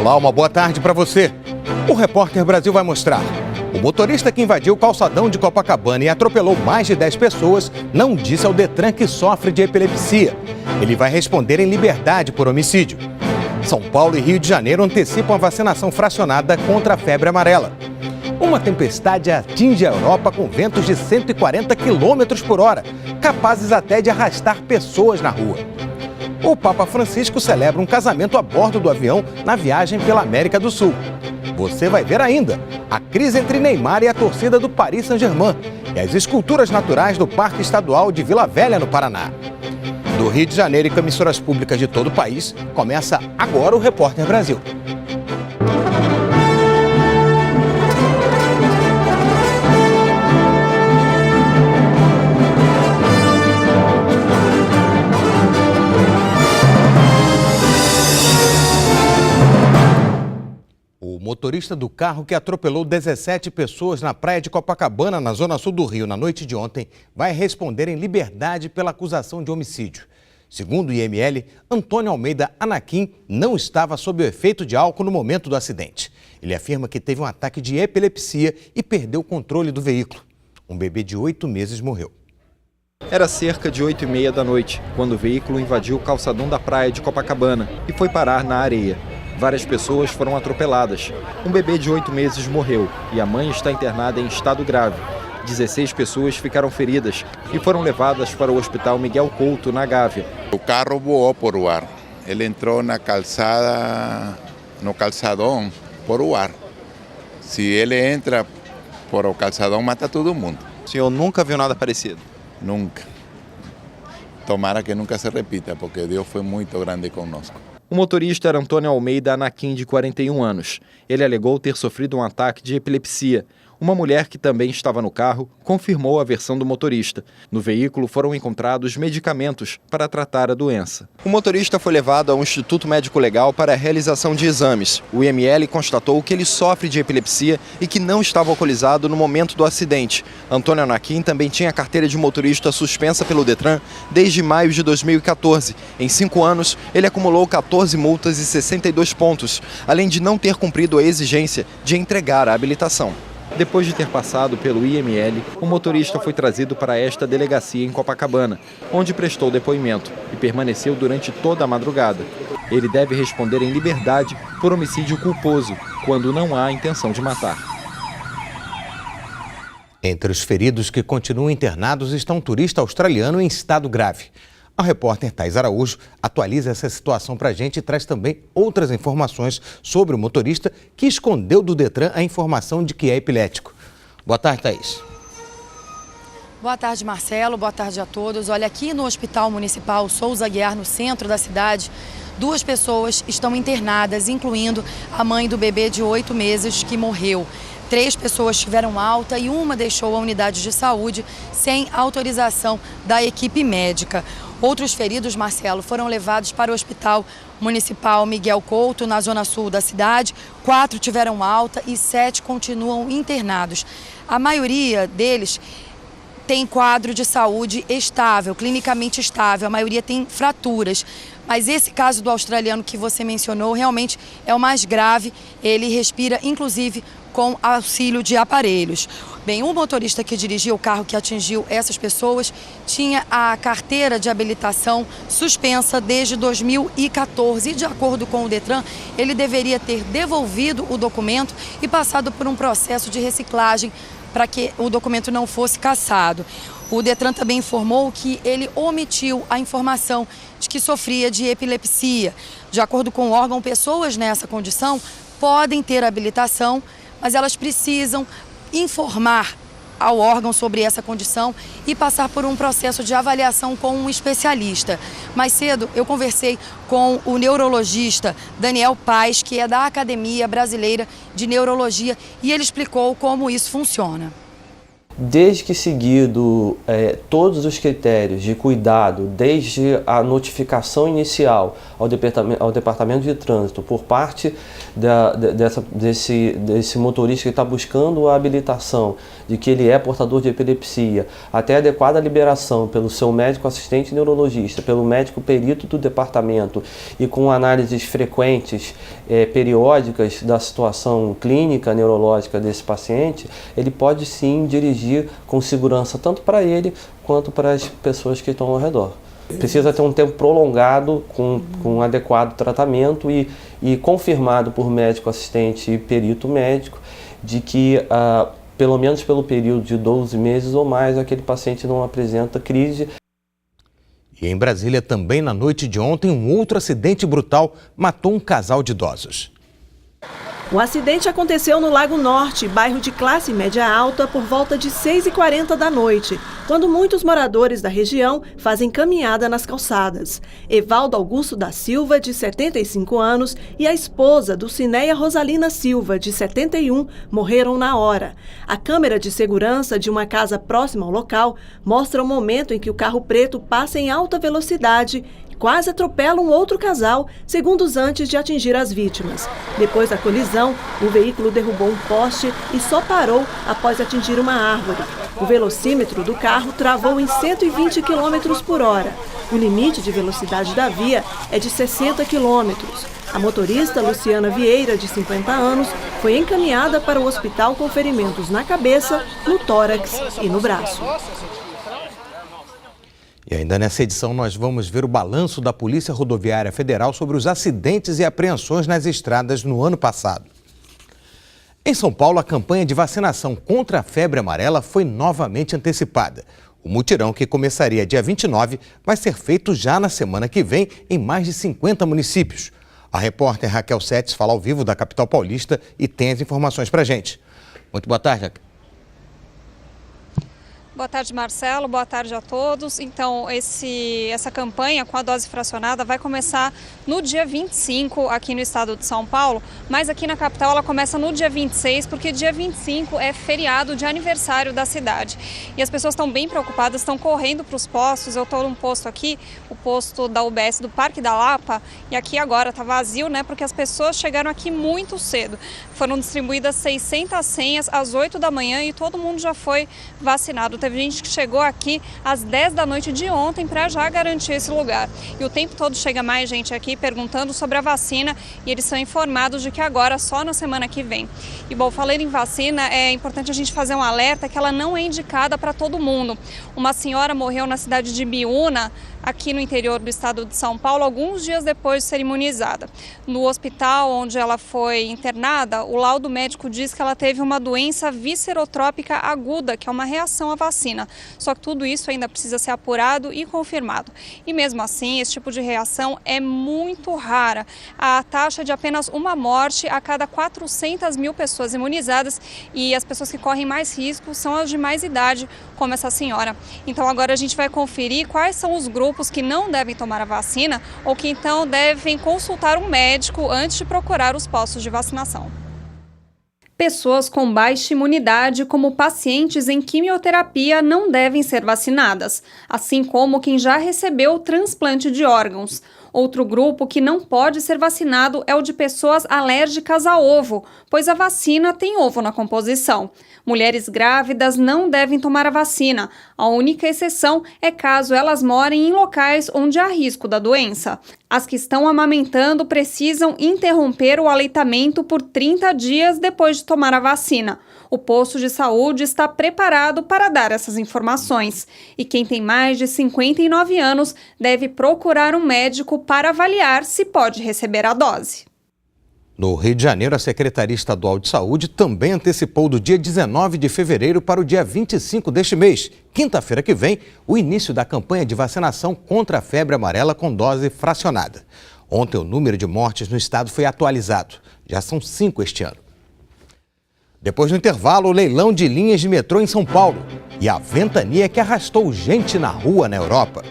Olá, uma boa tarde para você. O Repórter Brasil vai mostrar. O motorista que invadiu o calçadão de Copacabana e atropelou mais de 10 pessoas não disse ao Detran que sofre de epilepsia. Ele vai responder em liberdade por homicídio. São Paulo e Rio de Janeiro antecipam a vacinação fracionada contra a febre amarela. Uma tempestade atinge a Europa com ventos de 140 km por hora, capazes até de arrastar pessoas na rua. O Papa Francisco celebra um casamento a bordo do avião na viagem pela América do Sul. Você vai ver ainda a crise entre Neymar e a torcida do Paris Saint-Germain e as esculturas naturais do Parque Estadual de Vila Velha, no Paraná. Do Rio de Janeiro e com emissoras públicas de todo o país, começa agora o Repórter Brasil. O motorista do carro que atropelou 17 pessoas na praia de Copacabana, na zona sul do Rio, na noite de ontem, vai responder em liberdade pela acusação de homicídio. Segundo o IML, Antônio Almeida Anaquim não estava sob o efeito de álcool no momento do acidente. Ele afirma que teve um ataque de epilepsia e perdeu o controle do veículo. Um bebê de 8 meses morreu. Era cerca de 8h30 da noite, quando o veículo invadiu o calçadão da praia de Copacabana e foi parar na areia. Várias pessoas foram atropeladas. Um bebê de 8 meses morreu e a mãe está internada em estado grave. 16 pessoas ficaram feridas e foram levadas para o Hospital Miguel Couto, na Gávea. O carro voou por o ar. Ele entrou na calçada, no calçadão, por o ar. Se ele entra por o calçadão, mata todo mundo. O senhor nunca viu nada parecido? Nunca. Tomara que nunca se repita, porque Deus foi muito grande conosco. O motorista era Antônio Almeida Anaquim, de 41 anos. Ele alegou ter sofrido um ataque de epilepsia. Uma mulher que também estava no carro confirmou a versão do motorista. No veículo foram encontrados medicamentos para tratar a doença. O motorista foi levado ao Instituto Médico Legal para a realização de exames. O IML constatou que ele sofre de epilepsia e que não estava alcoolizado no momento do acidente. Antônio Anaquim também tinha a carteira de motorista suspensa pelo Detran desde maio de 2014. Em 5 anos, ele acumulou 14 multas e 62 pontos, além de não ter cumprido a exigência de entregar a habilitação. Depois de ter passado pelo IML, o motorista foi trazido para esta delegacia em Copacabana, onde prestou depoimento e permaneceu durante toda a madrugada. Ele deve responder em liberdade por homicídio culposo, quando não há intenção de matar. Entre os feridos que continuam internados está um turista australiano em estado grave. A repórter Thais Araújo atualiza essa situação para a gente e traz também outras informações sobre o motorista que escondeu do Detran a informação de que é epilético. Boa tarde, Thais. Boa tarde, Marcelo. Boa tarde a todos. Olha, aqui no Hospital Municipal Souza Aguiar, no centro da cidade, 2 pessoas estão internadas, incluindo a mãe do bebê de 8 meses que morreu. 3 pessoas tiveram alta e uma deixou a unidade de saúde sem autorização da equipe médica. Outros feridos, Marcelo, foram levados para o Hospital Municipal Miguel Couto, na zona sul da cidade. 4 tiveram alta e 7 continuam internados. A maioria deles tem quadro de saúde estável, clinicamente estável. A maioria tem fraturas. Mas esse caso do australiano que você mencionou realmente é o mais grave. Ele respira, inclusive, com auxílio de aparelhos. Bem, o motorista que dirigia o carro que atingiu essas pessoas tinha a carteira de habilitação suspensa desde 2014 e, de acordo com o Detran, ele deveria ter devolvido o documento e passado por um processo de reciclagem para que o documento não fosse cassado. O Detran também informou que ele omitiu a informação de que sofria de epilepsia. De acordo com o órgão, pessoas nessa condição podem ter habilitação, mas elas precisam informar ao órgão sobre essa condição e passar por um processo de avaliação com um especialista. Mais cedo, eu conversei com o neurologista Daniel Paes, que é da Academia Brasileira de Neurologia, e ele explicou como isso funciona. Desde que seguido todos os critérios de cuidado, desde a notificação inicial ao Departamento de Trânsito por parte desse motorista que está buscando a habilitação de que ele é portador de epilepsia, até a adequada liberação pelo seu médico assistente neurologista, pelo médico perito do departamento e com análises frequentes, periódicas da situação clínica neurológica desse paciente, ele pode sim dirigir com segurança tanto para ele quanto para as pessoas que estão ao redor. Precisa ter um tempo prolongado com um adequado tratamento e confirmado por médico assistente e perito médico de que pelo menos pelo período de 12 meses ou mais aquele paciente não apresenta crise. E em Brasília também na noite de ontem um outro acidente brutal matou um casal de idosos. O acidente aconteceu no Lago Norte, bairro de classe média alta, por volta de 6h40 da noite, quando muitos moradores da região fazem caminhada nas calçadas. Evaldo Augusto da Silva, de 75 anos, e a esposa, Dulcineia Rosalina Silva, de 71, morreram na hora. A câmera de segurança de uma casa próxima ao local mostra o momento em que o carro preto passa em alta velocidade, quase atropela um outro casal, segundos antes de atingir as vítimas. Depois da colisão, o veículo derrubou um poste e só parou após atingir uma árvore. O velocímetro do carro travou em 120 km por hora. O limite de velocidade da via é de 60 km. A motorista Luciana Vieira, de 50 anos, foi encaminhada para o hospital com ferimentos na cabeça, no tórax e no braço. E ainda nessa edição nós vamos ver o balanço da Polícia Rodoviária Federal sobre os acidentes e apreensões nas estradas no ano passado. Em São Paulo, a campanha de vacinação contra a febre amarela foi novamente antecipada. O mutirão, que começaria dia 29, vai ser feito já na semana que vem em mais de 50 municípios. A repórter Raquel Setes fala ao vivo da capital paulista e tem as informações para a gente. Muito boa tarde, Raquel. Boa tarde, Marcelo. Boa tarde a todos. Então, essa campanha com a dose fracionada vai começar no dia 25 aqui no estado de São Paulo, mas aqui na capital ela começa no dia 26, porque dia 25 é feriado de aniversário da cidade. E as pessoas estão bem preocupadas, estão correndo para os postos. Eu estou num posto aqui, o posto da UBS do Parque da Lapa, e aqui agora está vazio, né? Porque as pessoas chegaram aqui muito cedo. Foram distribuídas 600 senhas às 8 da manhã e todo mundo já foi vacinado. Teve gente que chegou aqui às 10 da noite de ontem para já garantir esse lugar. E o tempo todo chega mais gente aqui perguntando sobre a vacina e eles são informados de que agora só na semana que vem. E bom, falando em vacina, é importante a gente fazer um alerta que ela não é indicada para todo mundo. Uma senhora morreu na cidade de Biúna, aqui no interior do estado de São Paulo, alguns dias depois de ser imunizada. No hospital onde ela foi internada, o laudo médico diz que ela teve uma doença viscerotrópica aguda, que é uma reação à vacina. Só que tudo isso ainda precisa ser apurado e confirmado. E mesmo assim, esse tipo de reação é muito rara. A taxa é de apenas uma morte a cada 400 mil pessoas imunizadas, e as pessoas que correm mais risco são as de mais idade, como essa senhora. Então agora a gente vai conferir quais são os grupos que não devem tomar a vacina ou que então devem consultar um médico antes de procurar os postos de vacinação. Pessoas com baixa imunidade, como pacientes em quimioterapia, não devem ser vacinadas, assim como quem já recebeu transplante de órgãos. Outro grupo que não pode ser vacinado é o de pessoas alérgicas a ovo, pois a vacina tem ovo na composição. Mulheres grávidas não devem tomar a vacina. A única exceção é caso elas morem em locais onde há risco da doença. As que estão amamentando precisam interromper o aleitamento por 30 dias depois de tomar a vacina. O posto de saúde está preparado para dar essas informações. E quem tem mais de 59 anos deve procurar um médico para avaliar se pode receber a dose. No Rio de Janeiro, a Secretaria Estadual de Saúde também antecipou do dia 19 de fevereiro para o dia 25 deste mês, quinta-feira que vem, o início da campanha de vacinação contra a febre amarela com dose fracionada. Ontem, o número de mortes no estado foi atualizado. Já são 5 este ano. Depois do intervalo, o leilão de linhas de metrô em São Paulo e a ventania que arrastou gente na rua na Europa.